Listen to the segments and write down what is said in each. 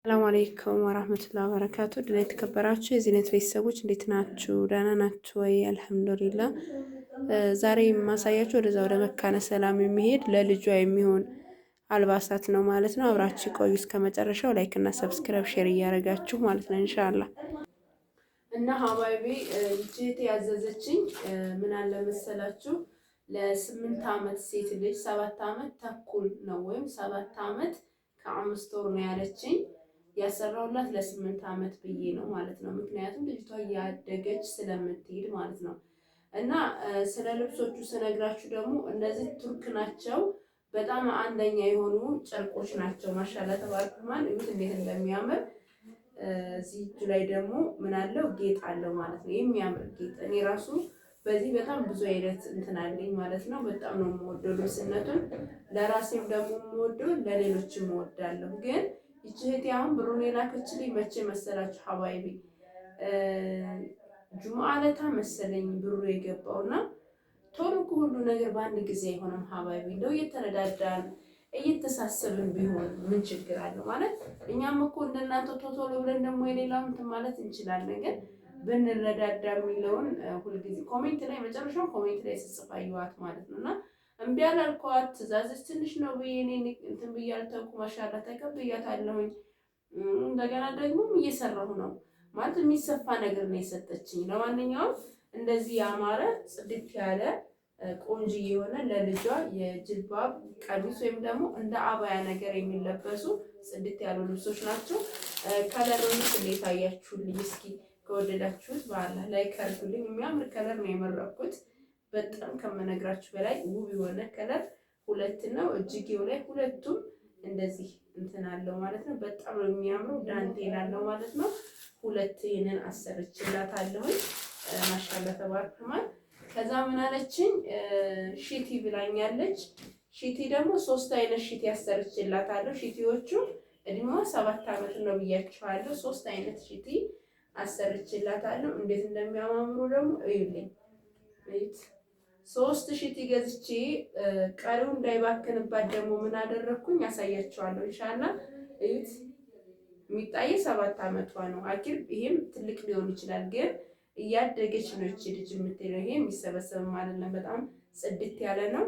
ሰላም አለይኩም ወራህመቱላሂ ወበረካቱ። ድና የተከበራችሁ የዚህነት ቤተሰቦች እንዴት ናችሁ? ደህና ናችሁ ወይ? አልሐምዱሊላህ። ዛሬ የማሳያችሁ ወደ መካነ ሰላም የሚሄድ ለልጇ የሚሆን አልባሳት ነው ማለት ነው። አብራችሁ ቆዩ እስከ መጨረሻው። ላይክ እና ሰብስክራይብ ሼር እያደረጋችሁ ማለት ነው ኢንሻአላህ። እና ሀባይቢ እህቴ ያዘዘችኝ ምን አለ መሰላችሁ ለ8 ዓመት ሴት ልጅ 7 ዓመት ተኩል ነው ወይም 7 ዓመት ከ5 ወር ነው ያለችኝ። ያሰራውላት ለ8 ዓመት ብዬ ነው ማለት ነው። ምክንያቱም ልጅቷ እያደገች ስለምትሄድ ማለት ነው። እና ስለ ልብሶቹ ስነግራችሁ ደግሞ እነዚህ ቱርክ ናቸው። በጣም አንደኛ የሆኑ ጨርቆች ናቸው። ማሻላ ተባረክማን እዩት እንዴት እንደሚያምር። እዚህ እጁ ላይ ደግሞ ምን አለው ጌጥ አለው ማለት ነው። የሚያምር ጌጥ እኔ ራሱ በዚህ በጣም ብዙ አይነት እንትን አለኝ ማለት ነው። በጣም ነው የምወደው ልብስነቱን፣ ለራሴም ደግሞ የምወደው ለሌሎችም እወዳለሁ። ግን ይቺ እህቴ አሁን ብሩን የላከችልኝ መቼ መሰላችሁ ሀባይቢ? ጁሙአ ዕለት መሰለኝ ብሩ የገባውና ቶሎ ሁሉ ነገር በአንድ ጊዜ አይሆንም ሀባይቢ። እንደው እየተረዳዳን እየተሳሰብን ቢሆን ምን ችግር አለው ማለት እኛም እኮ እንደናንተ ቶሎ ብለን ደግሞ የሌላውን እንትን ማለት እንችላለን። ግን ብንረዳዳ የሚለውን ሁልጊዜ ኮሜንት ላይ መጨረሻው ኮሜንት ላይ ስጽፋይዋት ማለት ነውና እምቢ አላልኳት። ትእዛዝሽ ትንሽ ነው ብዬ እኔ እንትን ብያልተውኩ ማሻላ ተቀብያታለሁኝ። እንደገና ደግሞ እየሰራሁ ነው ማለት የሚሰፋ ነገር ነው የሰጠችኝ። ለማንኛውም እንደዚህ ያማረ ጽድት ያለ ቆንጆ የሆነ ለልጇ የጅልባብ ቀሚስ ወይም ደግሞ እንደ አባያ ነገር የሚለበሱ ጽድት ያሉ ልብሶች ናቸው። ከለሩን እንዴት አያችሁልኝ? እስኪ ከወደዳችሁት በአላህ ላይክ አድርጉልኝ። የሚያምር ከለር ነው የመረጥኩት። በጣም ከመነግራችሁ በላይ ውብ የሆነ ከለር ሁለት ነው። እጅጌው ላይ ሁለቱም እንደዚህ እንትን አለው ማለት ነው። በጣም ነው የሚያምረው። ዳንቴል አለው ማለት ነው። ሁለት ይሄንን አሰርችላታለሁ። ማሻአላ ተባረከማል። ከዛ ምን አለችኝ ሺቲ ብላኛለች። ሺቲ ደግሞ 3 አይነት ሺቲ አሰርችላታለሁ። ሺቲዎቹ እድሜዋ 7 ዓመት ነው ብያችኋለሁ። 3 አይነት ሺቲ አሰርችላታለሁ። እንዴት እንደሚያማምሩ ደግሞ እዩልኝ። እዩት። 3 ሺቲ ገዝቼ ቀሪው እንዳይባክንባት ደግሞ ምን አደረኩኝ አሳያችኋለሁ ኢንሻአላህ። እዩት። የሚጣየ 7 ዓመቷ ነው። አኪር ይሄም ትልቅ ሊሆን ይችላል ግን እያደገች ነው እቺ ልጅ የምትለው። ይሄ የሚሰበሰብ ማለት ነው። በጣም ጽድት ያለ ነው።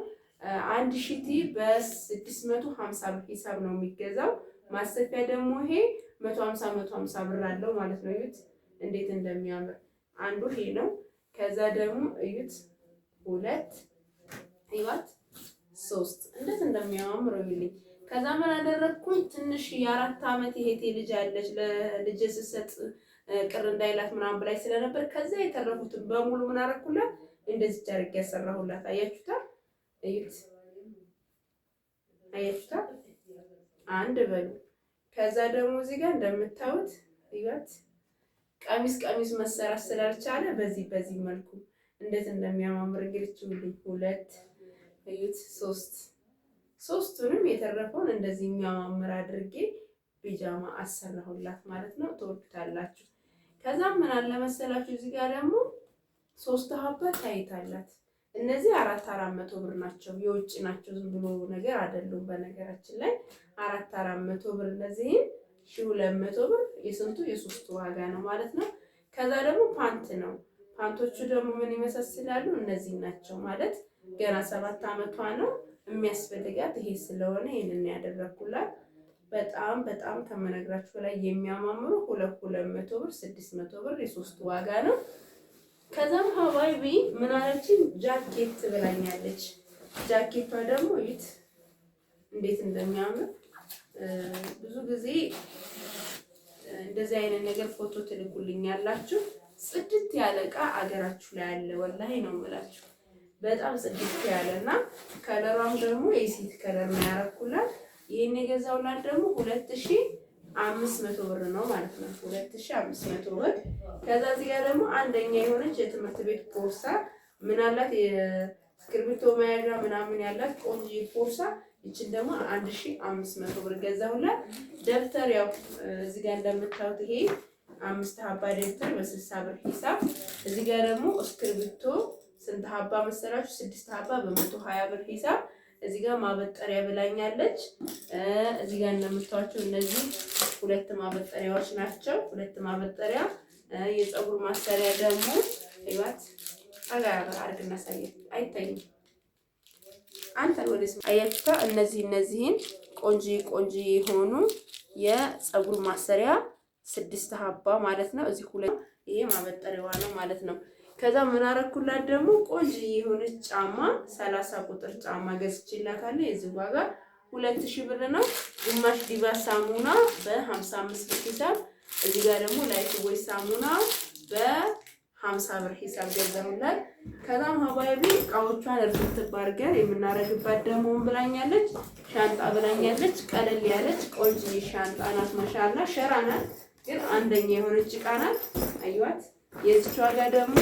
አንድ ሺቲ በ650 ብር ሂሳብ ነው የሚገዛው። ማሰፊያ ደግሞ ይሄ 150 ብር አለው ማለት ነው። እዩት እንዴት እንደሚያምር። አንዱ ይሄ ነው። ከዛ ደግሞ እዩት 2 ይዋት 3 እንዴት እንደሚያምር እዩልኝ። ከዛ ምን አደረኩኝ ትንሽ የ4 ዓመት ይሄቴ ልጅ አለች ለልጅ ስሰጥ ቅር እንዳይላት ምናምን ብላይ ስለነበር ከዛ የተረፉትን በሙሉ ምን አደረኩላት እንደዚህ አድርጌ ያሰራሁላት። አያችሁታ? እዩት። አያችሁታ? አንድ በሉ። ከዛ ደግሞ እዚህ ጋር እንደምታዩት እዩት። ቀሚስ መሰራት ስላልቻለ በዚህ መልኩ እንዴት እንደሚያማምር እንግዲህ 2 እዩት 3ቱንም የተረፈውን እንደዚህ የሚያማምር አድርጌ ቢጃማ አሰራሁላት ማለት ነው። ትወዱታላችሁ። ከዛም ምን አለ መሰላችሁ እዚህ ጋር ደግሞ 3 ሀባ ታይታላት። እነዚህ 400 ብር ናቸው። የውጭ ናቸው። ዝም ብሎ ነገር አይደሉም። በነገራችን ላይ 400 ብር እነዚህ 1200 ብር የስንቱ የሶስቱ ዋጋ ነው ማለት ነው። ከዛ ደግሞ ፓንት ነው። ፓንቶቹ ደግሞ ምን ይመሳሰላሉ? እነዚህ ናቸው ማለት ገና 7 ዓመቷ ነው የሚያስፈልጋት ይሄ ስለሆነ ይሄንን ያደረኩላት። በጣም ከመነግራችሁ በላይ የሚያማምሩ 200 ብር 600 ብር የሶስቱ ዋጋ ነው። ከዛም ሀባይቢ ምን አለችኝ ጃኬት ብላኛለች። ጃኬቷ ደግሞ እዩት እንዴት እንደሚያምር። ብዙ ጊዜ እንደዚህ አይነት ነገር ፎቶ ትልኩልኛላችሁ። ጽድት ያለ እቃ አገራችሁ ላይ አለ ወላሂ ነው የምላችሁ። በጣም ጽድት ያለና ከለሯም ደግሞ የሴት ከለር ነው ያረኩላት። ይሄን የገዛውላት ደግሞ 2500 ብር ነው ማለት ነው። 2500 ብር። ከዛ እዚህ ጋር ደግሞ አንደኛ የሆነች የትምህርት ቤት ቦርሳ ምን አላት የእስክሪብቶ መያዣ ምናምን ያላት ቆንጆ ቦርሳ። ይችን ደግሞ 1500 ብር ገዛሁላት። ደብተር ያው እዚህ ጋር እንደምታዩት ይሄ 5 ሀባ ደብተር በ60 ብር ሂሳብ። እዚህ ጋር ደግሞ እስክሪብቶ ስንት ሀባ መሰላችሁ? 6 ሀባ በ120 ብር ሂሳብ። እዚህ ጋር ማበጠሪያ ብላኛለች። እዚህ ጋር እንደምታዩቸው እነዚህ 2 ማበጠሪያዎች ናቸው። 2 ማበጠሪያ የፀጉር ማሰሪያ ደግሞ ይዋት አርግና ሳይት አይታይም አንተን ወደስ አያችሁታ። እነዚህን ቆንጆ የሆኑ የፀጉር ማሰሪያ 6 ሀባ ማለት ነው። እዚህ 2 ይሄ ማበጠሪያዋ ነው ማለት ነው። ከዛ ምን አረኩላት ደግሞ ቆንጆ የሆነች ጫማ 30 ቁጥር ጫማ ገዝቼላታለሁ። የዚህ ዋጋ 2000 ብር ነው። ግማሽ ዲባ ሳሙና በ55 ብር ሂሳብ። እዚህ ጋር ደግሞ ላይፍ ቦይ ሳሙና በ50 ብር ሂሳብ ገዛሁላት። ከዛም ሀባይቢ እቃዎቿን እርጥብ አድርገን የምናረግባት ደግሞ ብላኛለች፣ ሻንጣ ብላኛለች። ቀለል ያለች ቆንጆ ሻንጣ ናት። ማሻአላ ሸራ ናት፣ ግን አንደኛ የሆነች እቃ ናት። አይዋት የዚች ዋጋ ደግሞ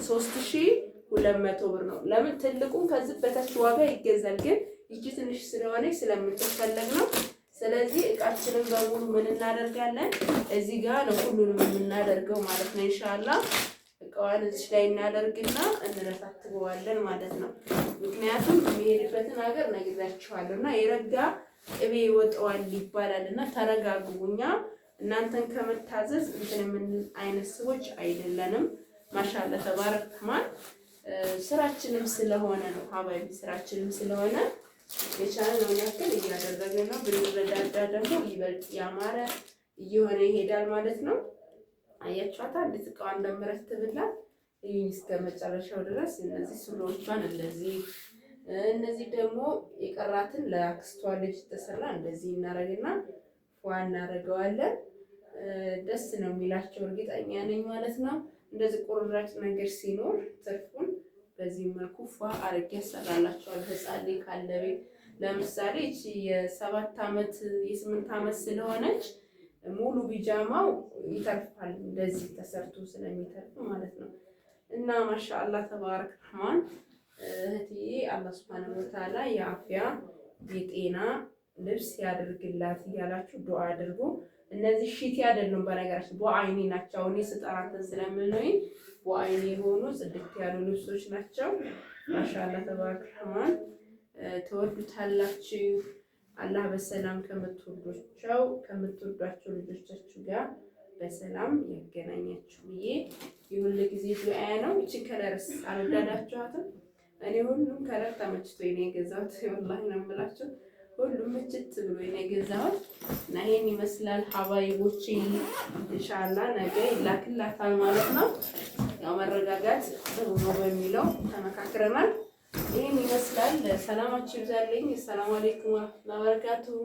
3200 ብር ነው። ለምን ትልቁን ከዚህ በታች ዋጋ ይገዛል፣ ግን ይቺ ትንሽ ስለሆነች ስለምትፈለግ ነው። ስለዚህ እቃችንን በሙሉ ምን እናደርጋለን እዚህ ጋር ነው ሁሉንም የምናደርገው ማለት ነው። ኢንሻአላህ እቃዋን እዚህ ላይ እናደርግና እንረሳትበዋለን ማለት ነው። ምክንያቱም የሚሄድበትን ሀገር ነግራችኋለሁና የረጋ ቅቤ ይወጣዋል ይባላልና ተረጋጉ። እኛ እናንተን ከመታዘዝ እንትን ምን አይነት ሰዎች አይደለንም። ማሻአላ ተባረክ ረህማን ስራችንም ስለሆነ ነው። ሀባይቢ ስራችንም ስለሆነ የቻልነውን ያክል እያደረግን ነው። ብንረዳዳ ደግሞ ይበልጥ ያማረ እየሆነ ይሄዳል ማለት ነው። አያችኋታ እንዴት እቃዋን እንደምረትብላት ይሄን እስከ መጨረሻው ድረስ። እነዚህ ሱሎቿን እነዚህ ደግሞ የቀራትን ለአክስቷ ልጅ ተሰራ እንደዚህ እናረግና ፏ እናረገዋለን። ደስ ነው የሚላቸው እርግጠኛ ነኝ ማለት ነው። እንደዚህ ቁርራጭ ነገር ሲኖር ትርፉን በዚህ መልኩ ፏ አርጌ ያሰራላቸዋል። ህፃን ልጅ ካለ ቤት ለምሳሌ እቺ የ7 አመት የ8 አመት ስለሆነች ሙሉ ቢጃማው ይተርፋል፣ እንደዚህ ተሰርቶ ስለሚተርፍ ማለት ነው። እና ማሻአላ ተባረክ ረህማን እህትዬ አላህ Subhanahu Wa Ta'ala የአፍያ የጤና ልብስ ያድርግላት እያላችሁ ዱአ አድርጉ። እነዚህ ሺቲ አይደሉም በነገራችን በአይኒ ናቸው። እኔ ስጠራተን ስለምንነው በአይኒ የሆኑ ጽድት ያሉ ልብሶች ናቸው። ማሻአላ ተባረክ ረህማን ተወዱታላችሁ። አላህ በሰላም ከምትወዷቸው ልጆቻችሁ ጋር በሰላም ያገናኛችሁ ብዬ የሁሉ ጊዜ ዱዓ ነው። እቺ ከለርስ አልወዳዳችኋትም? እኔ ሁሉም ከለር ተመችቶኝ ነው የገዛሁት። ወላሂ ነው የምላችሁ ሁሉም ምችት ብሎኝ ነው የገዛሁት። እና ይሄን ይመስላል ሀባይቦቼ። ኢንሻአላህ ነገ ይላክላታል ማለት ነው። ያው መረጋጋት ጥሩ ነው በሚለው ተመካክረናል። ይሄን ይመስላል። ሰላማችሁ ይብዛልኝ። ሰላም አለይኩም ወራህመቱላሂ ወበረካቱሁ።